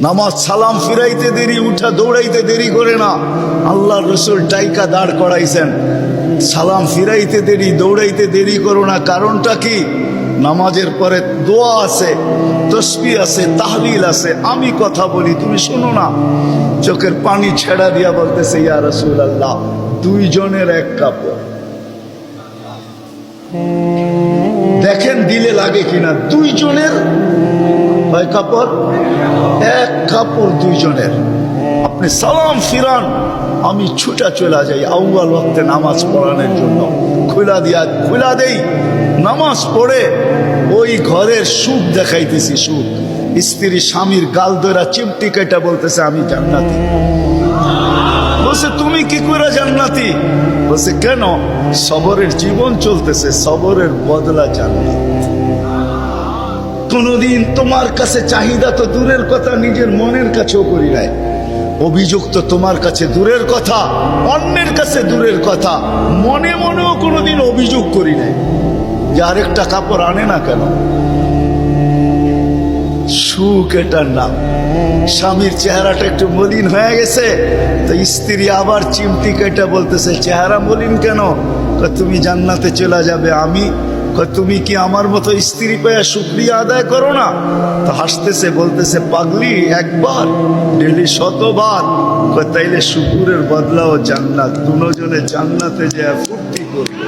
নামাজ সালাম ফিরাইতে দেরি, উঠা দৌড়াইতে দেরি করে না। আল্লাহ রসুল টাইকা দাঁড় করাইছেন, সালাম ফিরাইতে দেরি, দৌড়াইতে দেরি করো না। কারণটা কি? নামাজের পরে দোয়া আছে, তসবিহ আছে, তাহলিল আছে। আমি কথা বলি, তুমি শোনো না। চোখের পানি ছেড়া দিয়া বলতেছে, ইয়া রাসূলুল্লাহ, দুইজনের এক কাপড়। দেখেন দিলে লাগে কিনা। দুইজনের কয় কাপড়? এক কাপড় দুইজনের। আপনি সালাম ফিরান, আমি ছুটা চলে যাই আউয়াল ওয়াক্তে নামাজ পড়ানোর জন্য। খুলা দেই, নামাজ পড়ে ওই ঘরের সুখ দেখাইতেছি। সুখ, স্ত্রী স্বামীর গাল ধরা চিমটি কেটে বলতেছে, আমি জান্নাতি। বলছে, তুমি কি করে জান্নাতি? বলছে, কেন? সবরের জীবন চলতেছে, সবরের বদলা জান্নাত। কোনদিন তোমার কাছে চাহিদা তো দূরের কথা, নিজের মনের কাছেও করি নাই। অভিযোগ তো তোমার কাছে দূরের কথা, অন্যের কাছে দূরের কথা, মনে মনেও কোনোদিন অভিযোগ করি নাই যে আরেকটা কাপড় আনে না কেন। সুখ এটার নাম। স্বামীর চেহারাটা একটু মলিন হয়ে গেছে, তো স্ত্রী আবার চিমটি কেটে বলতেছে, চেহারা মলিন কেন? তুমি জান্নাতে চলে যাবে। আমি তুমি কি আমার মতো স্ত্রী পেয়ে শুকরিয়া আদায় করো না? তো হাসতেছে, বলতেছে, পাগলি, একবার ডেলি 100বার। তাইলে শুকুরের বদলাও জান্নাত। দুজনে জান্নাতে যে ফুর্তি করবে।